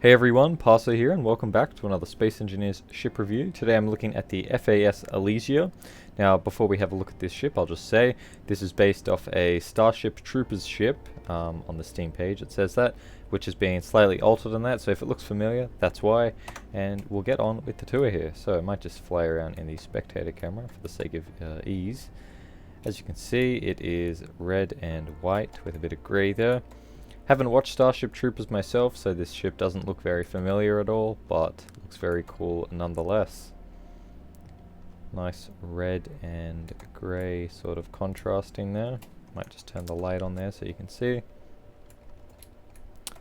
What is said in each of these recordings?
Hey everyone, Parser here, and welcome back to another Space Engineers ship review. Today I'm looking at the FAS Alesia. Now, before we have a look at this ship, I'll just say this is based off a Starship Troopers ship. On the Steam page it says that, which is being slightly altered on that, so if it looks familiar, that's why. And we'll get on with the tour here. So I might just fly around in the spectator camera for the sake of ease. As you can see, it is red and white with a bit of grey there. Haven't watched Starship Troopers myself, so this ship doesn't look very familiar at all, but looks very cool nonetheless. Nice red and grey sort of contrasting there. Might just turn the light on there so you can see.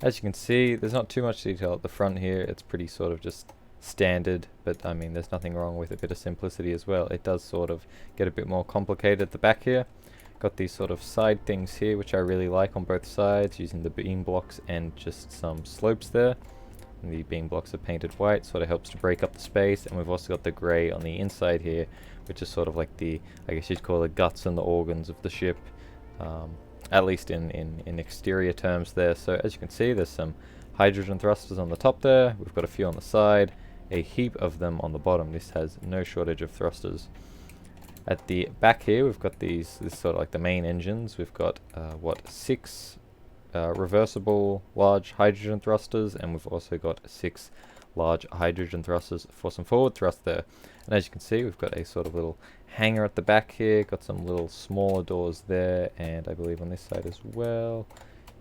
As you can see, there's not too much detail at the front here. It's pretty sort of just standard, but I mean there's nothing wrong with a bit of simplicity as well. It does sort of get a bit more complicated at the back here. Got these sort of side things here which I really like on both sides, using the beam blocks and just some slopes there. And the beam blocks are painted white, sort of helps to break up the space, and we've also got the grey on the inside here, which is sort of like the, I guess you'd call the guts and the organs of the ship, at least in exterior terms there. So as you can see, there's some hydrogen thrusters on the top there, we've got a few on the side, a heap of them on the bottom. This has no shortage of thrusters. At the back here we've got this sort of like the main engines. We've got six reversible large hydrogen thrusters, and we've also got 6 large hydrogen thrusters for some forward thrust there. And as you can see, we've got a sort of little hangar at the back here, got some little smaller doors there, and I believe on this side as well.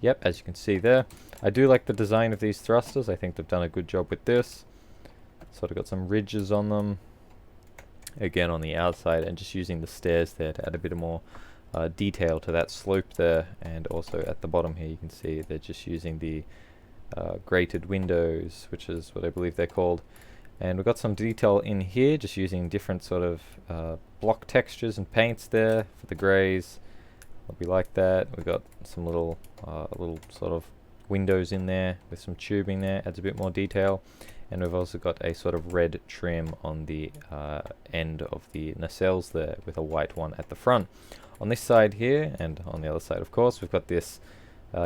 Yep, as you can see there. I do like the design of these thrusters. I think they've done a good job with this. Sort of got some ridges on them again on the outside, and just using the stairs there to add a bit more detail to that slope there. And also at the bottom here you can see they're just using the grated windows, which is what I believe they're called. And we've got some detail in here just using different sort of block textures and paints there for the greys. We like that. We've got some little sort of windows in there with some tubing there, adds a bit more detail. And we've also got a sort of red trim on the end of the nacelles there, with a white one at the front. On this side here, and on the other side of course, we've got this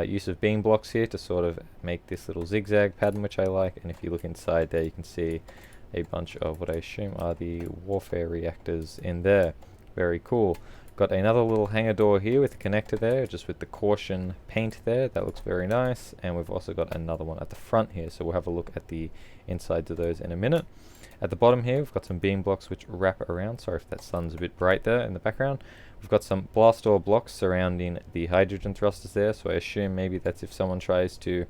use of beam blocks here to sort of make this little zigzag pattern, which I like. And if you look inside there, you can see a bunch of what I assume are the warfare reactors in there. Very cool. Got another little hangar door here with a connector there, just with the caution paint there. That looks very nice. And we've also got another one at the front here, so we'll have a look at the insides of those in a minute. At the bottom here, we've got some beam blocks which wrap around. Sorry if that sun's a bit bright there in the background. We've got some blast door blocks surrounding the hydrogen thrusters there, so I assume maybe that's if someone tries to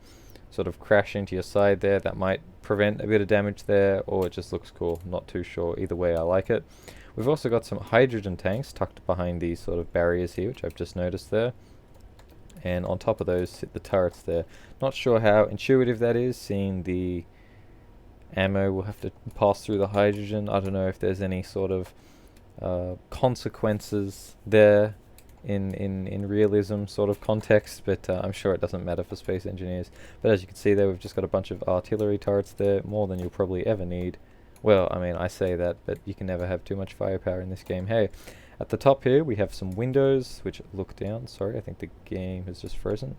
sort of crash into your side there, that might prevent a bit of damage there, or it just looks cool. Not too sure. Either way, I like it. We've also got some hydrogen tanks tucked behind these sort of barriers here, which I've just noticed there. And on top of those sit the turrets there. Not sure how intuitive that is, seeing the ammo will have to pass through the hydrogen. I don't know if there's any sort of consequences there in realism sort of context, but I'm sure it doesn't matter for Space Engineers. But as you can see there, we've just got a bunch of artillery turrets there, more than you'll probably ever need. Well, I mean, I say that, but you can never have too much firepower in this game. Hey, at the top here we have some windows which look down. Sorry, I think the game has just frozen.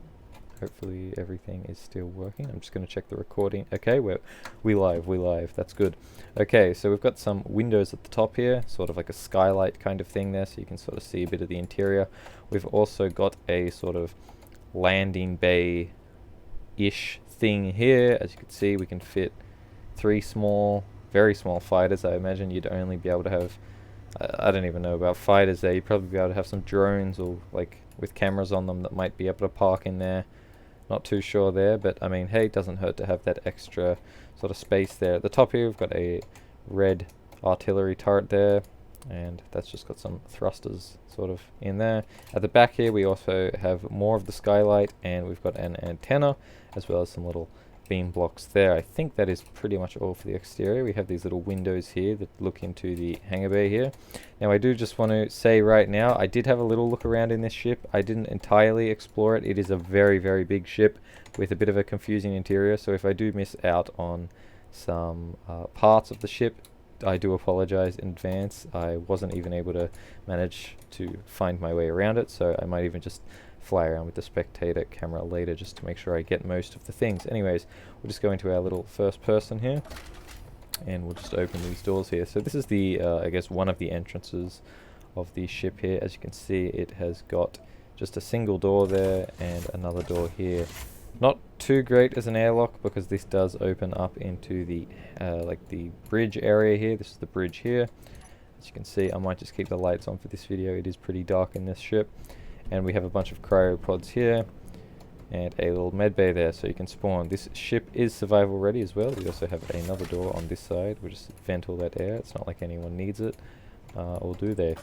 Hopefully everything is still working. I'm just going to check the recording. Okay, we live. That's good. Okay, so we've got some windows at the top here, sort of like a skylight kind of thing there, so you can sort of see a bit of the interior. We've also got a sort of landing bay-ish thing here. As you can see, we can fit 3 small, very small fighters. I imagine you'd only be able to have, I don't even know about fighters there. You'd probably be able to have some drones, or like with cameras on them that might be able to park in there. Not too sure there, but I mean, hey, it doesn't hurt to have that extra sort of space there. At the top here, we've got a red artillery turret there, and that's just got some thrusters sort of in there. At the back here, we also have more of the skylight, and we've got an antenna, as well as some little beam blocks there. I think that is pretty much all for the exterior. We have these little windows here that look into the hangar bay here. Now I do just want to say right now, I did have a little look around in this ship. I didn't entirely explore it. It is a very, very big ship with a bit of a confusing interior, so if I do miss out on some parts of the ship, I do apologize in advance. I wasn't even able to manage to find my way around it, so I might even just fly around with the spectator camera later just to make sure I get most of the things. Anyways, we'll just go into our little first person here, and we'll just open these doors here. So this is the, I guess, one of the entrances of the ship here. As you can see, it has got just a single door there and another door here. Not too great as an airlock because this does open up into the like the bridge area here. This is the bridge here. As you can see, I might just keep the lights on for this video. It is pretty dark in this ship. And we have a bunch of cryopods here and a little med bay there so you can spawn. This ship is survival ready as well. We also have another door on this side. We'll just vent all that air. It's not like anyone needs it. Or do they?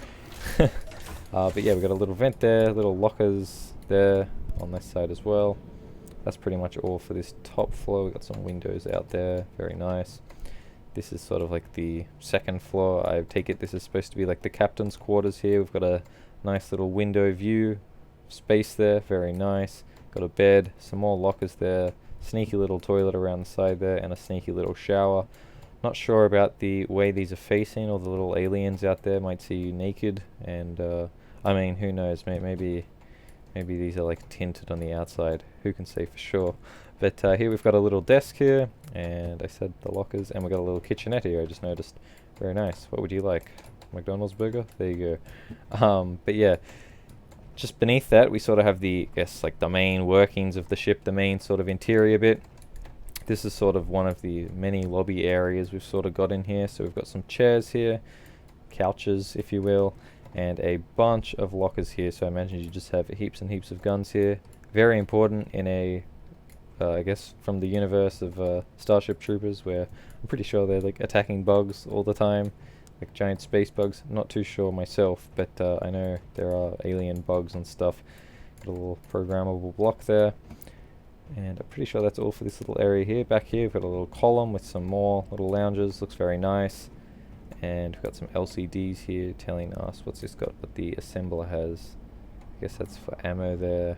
But yeah, we've got a little vent there, little lockers there on this side as well. That's pretty much all for this top floor. We've got some windows out there, very nice. This is sort of like the second floor. I take it this is supposed to be like the captain's quarters here. We've got a nice little window view space there, very nice. Got a bed, some more lockers there, sneaky little toilet around the side there, and a sneaky little shower. Not sure about the way these are facing, or the little aliens out there might see you naked, and I mean, who knows, maybe these are like tinted on the outside, who can say for sure. But here we've got a little desk here, and I said the lockers, and we've got a little kitchenette here, I just noticed. Very nice. What would you like? McDonald's burger? There you go. But yeah, just beneath that we sort of have the, I guess, like the main workings of the ship, the main sort of interior bit. This is sort of one of the many lobby areas we've sort of got in here. So we've got some chairs here, couches if you will, and a bunch of lockers here. So I imagine you just have heaps and heaps of guns here. Very important in a, I guess, from the universe of Starship Troopers, where I'm pretty sure they're like attacking bugs all the time, like giant space bugs. Not too sure myself, but I know there are alien bugs and stuff. Got a little programmable block there. And I'm pretty sure that's all for this little area here. Back here we've got a little column with some more little lounges. Looks very nice. And we've got some LCDs here telling us what's this got, what the assembler has. I guess that's for ammo there.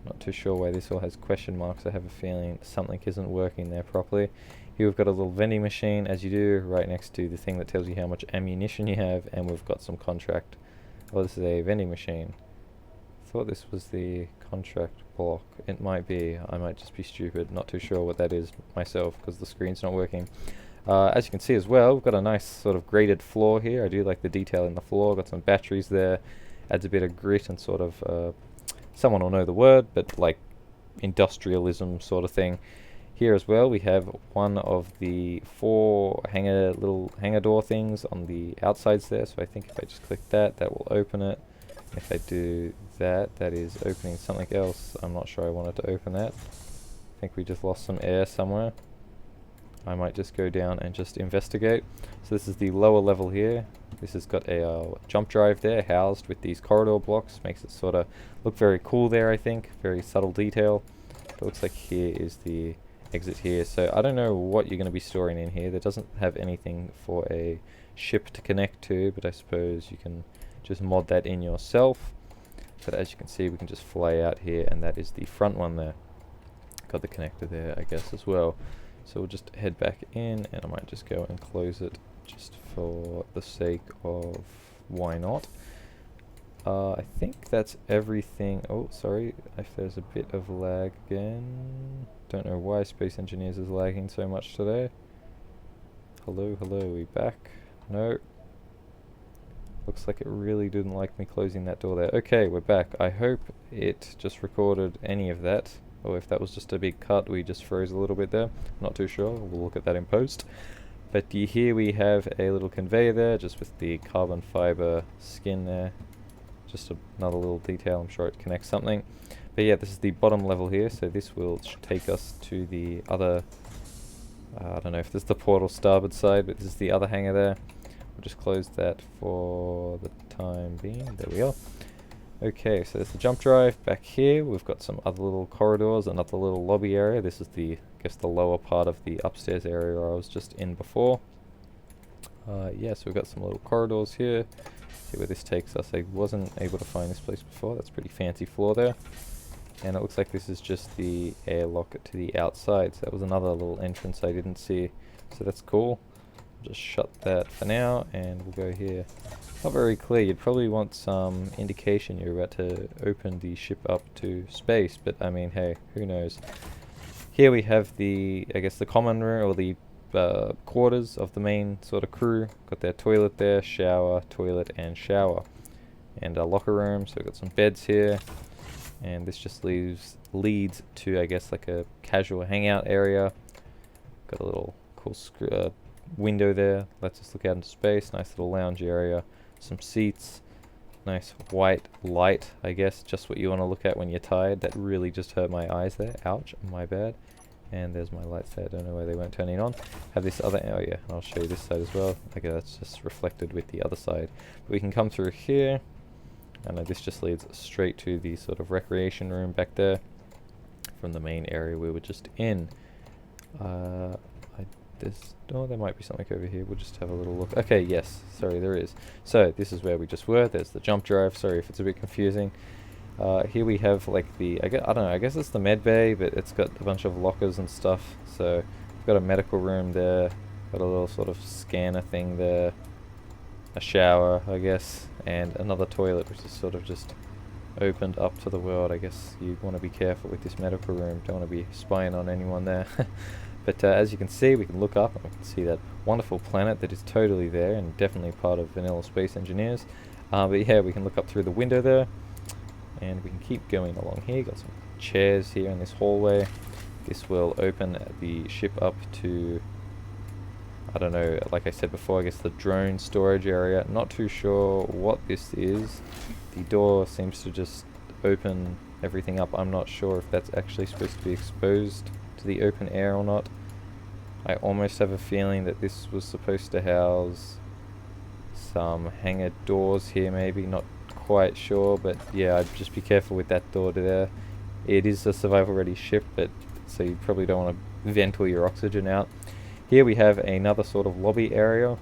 Not too sure why this all has question marks. I have a feeling something isn't working there properly. Here we've got a little vending machine, as you do, right next to the thing that tells you how much ammunition you have. And we've got some contract. Oh, this is a vending machine. I thought this was the contract block. It might be. I might just be stupid. Not too sure what that is myself because the screen's not working. As you can see as well, we've got a nice sort of graded floor here. I do like the detail in the floor. Got some batteries there. Adds a bit of grit and sort of, someone will know the word, but like industrialism sort of thing. Here as well we have one of the 4 little hanger door things on the outsides there. So I think if I just click that, that will open it. If I do that, that is opening something else. I'm not sure I wanted to open that. I think we just lost some air somewhere. I might just go down and just investigate. So this is the lower level here. This has got a jump drive there housed with these corridor blocks. Makes it sort of look very cool there, I think. Very subtle detail. It looks like here is the exit here. So I don't know what you're going to be storing in here. There doesn't have anything for a ship to connect to, but I suppose you can just mod that in yourself. But as you can see, we can just fly out here, and that is the front one there. Got the connector there, I guess, as well. So we'll just head back in, and I might just go and close it just for the sake of why not. I think that's everything. Oh, sorry if there's a bit of lag again. Don't know why Space Engineers is lagging so much today. Hello, are we back? No. Looks like it really didn't like me closing that door there. Okay, we're back. I hope it just recorded any of that, or if that was just a big cut, we just froze a little bit there. Not too sure. We'll look at that in post. But here we have a little conveyor there, just with the carbon fiber skin there. Just another little detail. I'm sure it connects something. But yeah, this is the bottom level here, so this will take us to the other, I don't know if this is the portal starboard side, but this is the other hangar there. We'll just close that for the time being. There we are. Okay, so there's the jump drive. Back here we've got some other little corridors, another little lobby area. This is the, I guess, the lower part of the upstairs area I was just in before. Yeah, so we've got some little corridors here. See where this takes us. I wasn't able to find this place before. That's a pretty fancy floor there. And it looks like this is just the airlock to the outside. So that was another little entrance I didn't see. So that's cool. Just shut that for now, and we'll go here. Not very clear. You'd probably want some indication you're about to open the ship up to space, but I mean, hey, who knows. Here we have the, I guess, the common room, or the quarters of the main sort of crew. Got their toilet there, shower, toilet, and shower. And a locker room, so we've got some beds here. And this just leads to, I guess, like a casual hangout area. Got a little cool window there, lets us look out into space. Nice little lounge area, some seats, nice white light, I guess, just what you want to look at when you're tired. That really just hurt my eyes there, ouch, my bad. And there's my lights there, I don't know why they weren't turning on. Have this other, oh yeah, I'll show you this side as well. Okay, that's just reflected with the other side. But we can come through here, and this just leads straight to the sort of recreation room back there from the main area we were just in. There might be something over here. We'll just have a little look. Okay, yes, sorry, there is. So this is where we just were. There's the jump drive. Sorry if it's a bit confusing. Here we have like the, I don't know, I guess it's the med bay, but it's got a bunch of lockers and stuff. So we've got a medical room there, got a little sort of scanner thing there, a shower, I guess, and another toilet, which is sort of just opened up to the world. I guess you want to be careful with this medical room. Don't want to be spying on anyone there. But as you can see, we can look up and we can see that wonderful planet that is totally there and definitely part of Vanilla Space Engineers. But yeah, we can look up through the window there, and we can keep going along here. Got some chairs here in this hallway. This will open the ship up to, I don't know, like I said before, I guess the drone storage area. Not too sure what this is. The door seems to just open everything up. I'm not sure if that's actually supposed to be exposed to the open air or not. I almost have a feeling that this was supposed to house some hangar doors here, maybe, not quite sure, but yeah, I'd just be careful with that door there. It is a survival ready ship, but so you probably don't want to vent all your oxygen out. Here we have another sort of lobby area.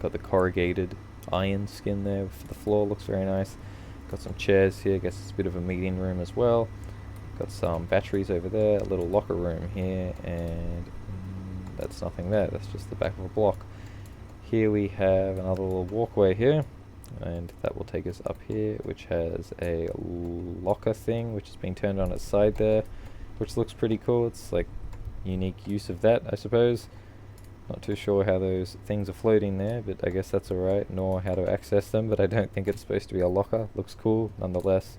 Got the corrugated iron skin there for the floor, looks very nice. Got some chairs here, I guess it's a bit of a meeting room as well. Got some batteries over there, a little locker room here, and that's nothing there, that's just the back of a block. Here we have another little walkway here, and that will take us up here, which has a locker thing which has been turned on its side there, which looks pretty cool. It's like unique use of that, I suppose. Not too sure how those things are floating there, but I guess that's alright, nor how to access them, but I don't think it's supposed to be a locker. Looks cool nonetheless.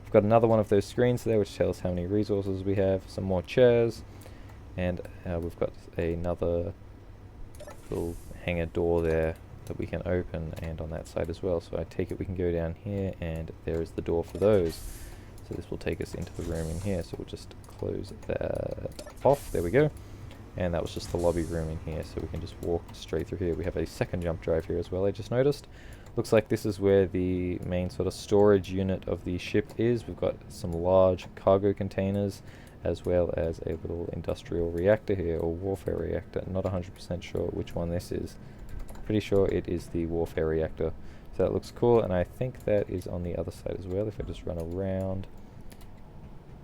We've got another one of those screens there which tells how many resources we have, some more chairs, and we've got another little hangar door there that we can open, and on that side as well. So I take it we can go down here, and there is the door for those. So this will take us into the room in here, so we'll just close that off. There we go. And that was just the lobby room in here, so we can just walk straight through here. We have a second jump drive here as well, I just noticed. Looks like this is where the main sort of storage unit of the ship is. We've got some large cargo containers, as well as a little industrial reactor here, or warfare reactor. Not 100% sure which one this is. Pretty sure it is the warfare reactor. So that looks cool, and I think that is on the other side as well, if I just run around.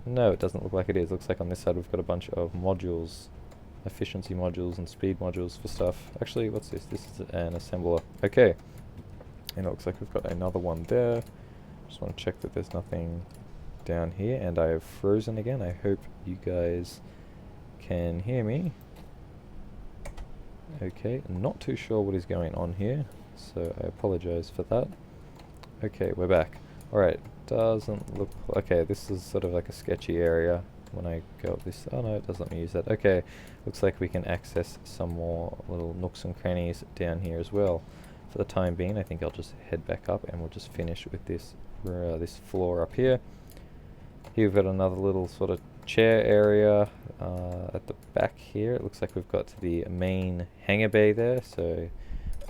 No, it doesn't look like it is. Looks like on this side we've got a bunch of modules. Efficiency modules and speed modules for stuff. Actually, what's this? This is an assembler. Okay. And it looks like we've got another one there. Just want to check that there's nothing down here. And I have frozen again. I hope you guys can hear me. Okay, not too sure what is going on here, so I apologize for that. Okay, we're back. Alright, doesn't look... Okay, this is sort of like a sketchy area. When I go up this... Oh no, it doesn't let me use that. Okay, looks like we can access some more little nooks and crannies down here as well. For the time being, I think I'll just head back up and we'll just finish with this this floor up here. Here we've got another little sort of chair area at the back here. It looks like we've got to the main hangar bay there, so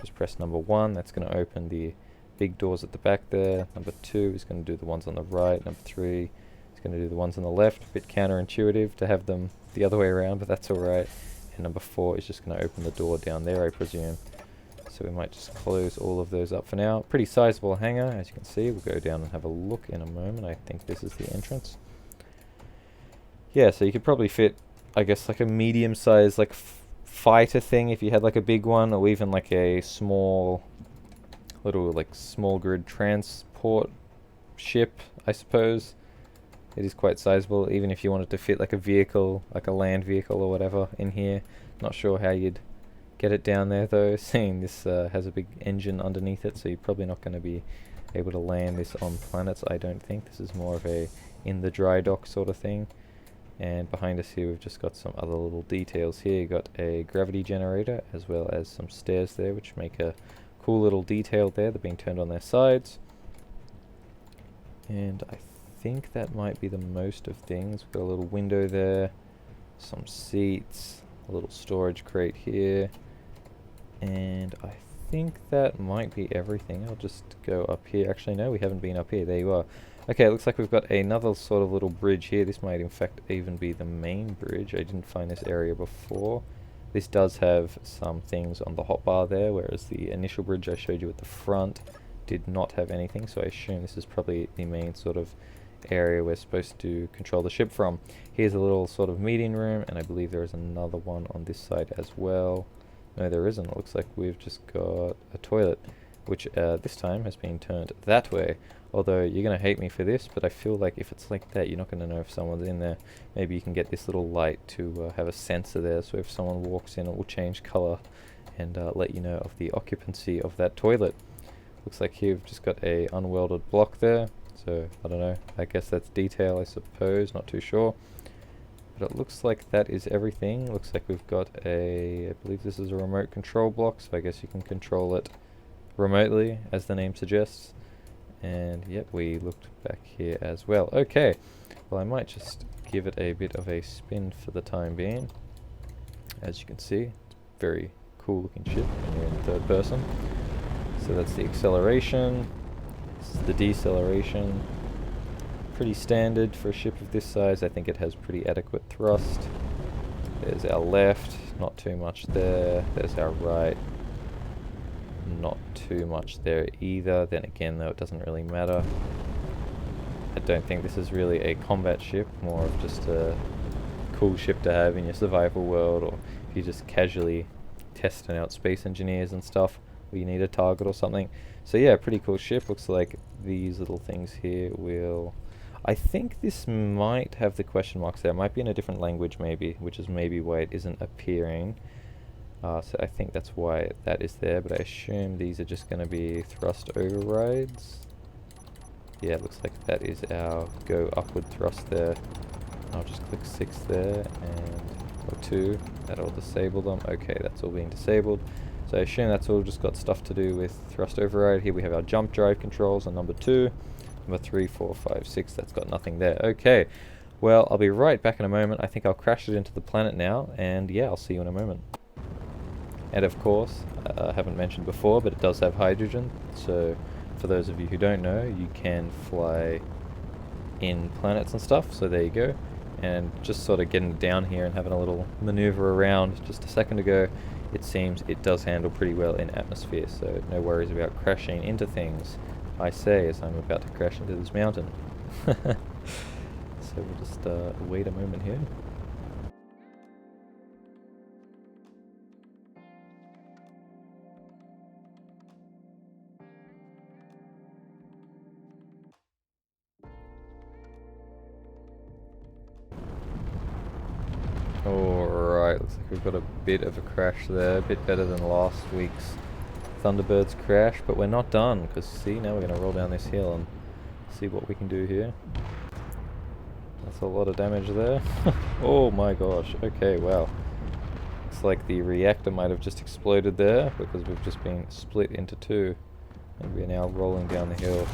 just press number 1. That's going to open the big doors at the back there. Number 2 is going to do the ones on the right. Number 3 is going to do the ones on the left. A bit counterintuitive to have them the other way around, but that's alright. And number 4 is just going to open the door down there, I presume. So we might just close all of those up for now. Pretty sizable hangar, as you can see. We'll go down and have a look in a moment. I think this is the entrance. Yeah, so you could probably fit, I guess, like a medium-sized, like fighter thing if you had like a big one, or even like a small little like small grid transport ship, I suppose. It is quite sizable, even if you wanted to fit like a vehicle, like a land vehicle or whatever in here. Not sure how you'd get it down there though, seeing this has a big engine underneath it, so you're probably not going to be able to land this on planets, I don't think. This is more of a in the dry dock sort of thing. And behind us here we've just got some other little details here. You've got a gravity generator as well as some stairs there, which make a cool little detail there. They're being turned on their sides. And I think that might be the most of things. We've got a little window there, some seats, a little storage crate here, and I think that might be everything. I'll just go up here. Actually no, we haven't been up here. There you are. Okay, it looks like we've got another sort of little bridge here. This might in fact even be the main bridge. I didn't find this area before. This does have some things on the hotbar there, whereas the initial bridge I showed you at the front did not have anything, so I assume this is probably the main sort of area we're supposed to control the ship from. Here's a little sort of meeting room, and I believe there is another one on this side as well. No, there isn't. It looks like we've just got a toilet, which this time has been turned that way. Although you're going to hate me for this, but I feel like if it's like that, you're not going to know if someone's in there. Maybe you can get this little light to have a sensor there, so if someone walks in, it will change color and let you know of the occupancy of that toilet. Looks like here we've just got a unwelded block there, so I don't know, I guess that's detail I suppose, not too sure. But it looks like that is everything. Looks like we've got I believe this is a remote control block, so I guess you can control it remotely, as the name suggests. And yep, we looked back here as well. Okay, well I might just give it a bit of a spin for the time being. As you can see, it's a very cool looking ship when you're in third person. So that's the acceleration, this is the deceleration. Pretty standard for a ship of this size. I think it has pretty adequate thrust. There's our left, not too much there. There's our right, not too much there either. Then again though, it doesn't really matter. I don't think this is really a combat ship, more of just a cool ship to have in your survival world, or if you're just casually testing out space engineers and stuff, or you need a target or something. So yeah, pretty cool ship. Looks like these little things here will... I think this might have the question marks there. It might be in a different language maybe, which is maybe why it isn't appearing. So I think that's why that is there, but I assume these are just going to be thrust overrides. Yeah, it looks like that is our go upward thrust there. I'll just click 6 there, and or 2. That'll disable them. Okay, that's all being disabled. So I assume that's all just got stuff to do with thrust override. Here we have our jump drive controls on number 2. Number 3, 4, 5, 6, that's got nothing there. Okay, well, I'll be right back in a moment. I think I'll crash it into the planet now, and yeah, I'll see you in a moment. And of course, I haven't mentioned before, but it does have hydrogen, so for those of you who don't know, you can fly in planets and stuff, so there you go. And just sort of getting down here and having a little maneuver around just a second ago, it seems it does handle pretty well in atmosphere, so no worries about crashing into things, I say, as I'm about to crash into this mountain. So we'll just wait a moment here. Alright, looks like we've got a bit of a crash there, a bit better than last week's Thunderbird's crash, but we're not done, because see, now we're going to roll down this hill and see what we can do here. That's a lot of damage there. Oh my gosh, okay, wow. Looks like the reactor might have just exploded there, because we've just been split into 2. And we're now rolling down the hill.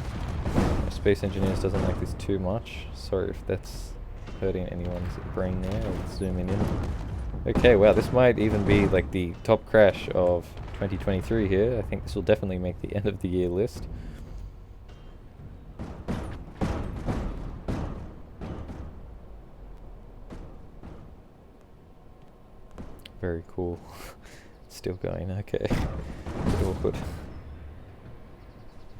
Space Engineers doesn't like this too much. Sorry if that's hurting anyone's brain there. I'll zoom in. Okay, wow, this might even be like the top crash of 2023 here. I think this will definitely make the end of the year list. Very cool. Still going, okay. Bit awkward.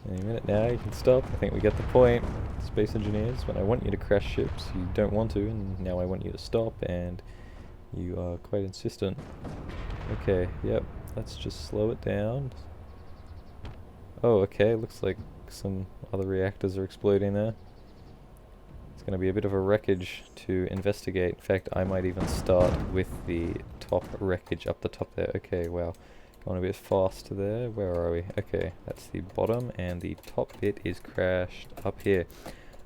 Any minute now, you can stop. I think we get the point. Space Engineers, when I want you to crash ships, you don't want to, and now I want you to stop, and You are quite insistent. Okay, yep, let's just slow it down. Oh, okay, looks like some other reactors are exploding there. It's going to be a bit of a wreckage to investigate. In fact, I might even start with the top wreckage up the top there. Okay, wow. Going a bit fast there. Where are we? Okay, that's the bottom, and the top bit is crashed up here.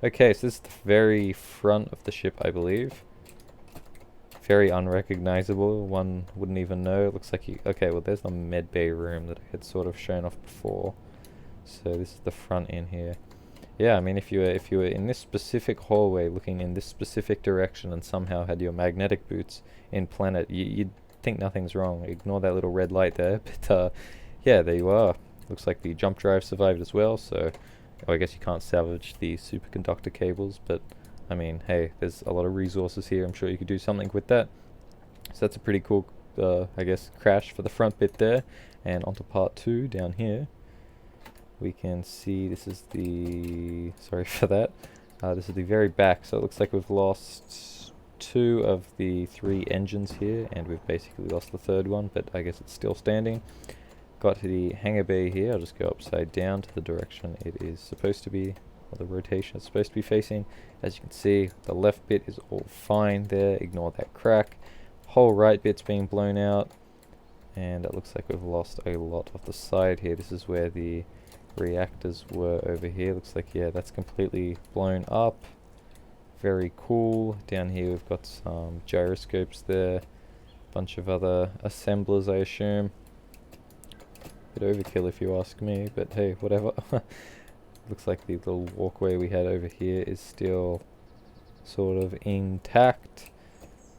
Okay, so this is the very front of the ship, I believe. Very unrecognizable. One wouldn't even know. It looks like you... Okay, well, there's the med bay room that I had sort of shown off before. So this is the front in here. Yeah, I mean, if you were in this specific hallway looking in this specific direction and somehow had your magnetic boots in planet, you'd think nothing's wrong. Ignore that little red light there. But yeah, there you are. Looks like the jump drive survived as well, so I guess you can't salvage the superconductor cables, but I mean, hey, there's a lot of resources here. I'm sure you could do something with that. So that's a pretty cool, I guess, crash for the front bit there. And onto part 2 down here. We can see this is the... Sorry for that. This is the very back, so it looks like we've lost 2 of the 3 engines here, and we've basically lost the 3rd one, but I guess it's still standing. Got to the hangar bay here. I'll just go upside down to the direction it is supposed to be, or the rotation is supposed to be facing. As you can see, the left bit is all fine there. Ignore that crack. Whole right bit's being blown out, and it looks like we've lost a lot of the side here. This is where the reactors were over here. Looks like, yeah, that's completely blown up. Very cool. Down here we've got some gyroscopes there. Bunch of other assemblers, I assume. Bit overkill if you ask me, but hey, whatever. Looks like the little walkway we had over here is still sort of intact.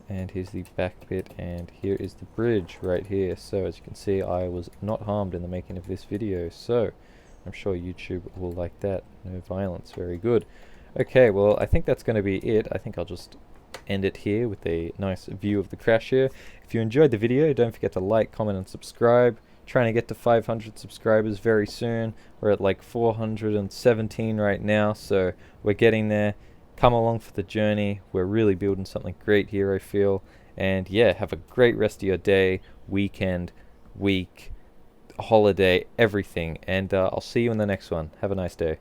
And here's the back bit, and here is the bridge right here. So as you can see, I was not harmed in the making of this video, so I'm sure YouTube will like that. No violence, very good. Okay, well, I think that's going to be it. I think I'll just end it here with a nice view of the crash here. If you enjoyed the video, don't forget to like, comment, and subscribe. Trying to get to 500 subscribers very soon. We're at like 417 right now, so we're getting there. Come along for the journey. We're really building something great here, I feel. And yeah, have a great rest of your day, weekend, week, holiday, everything. And I'll see you in the next one. Have a nice day.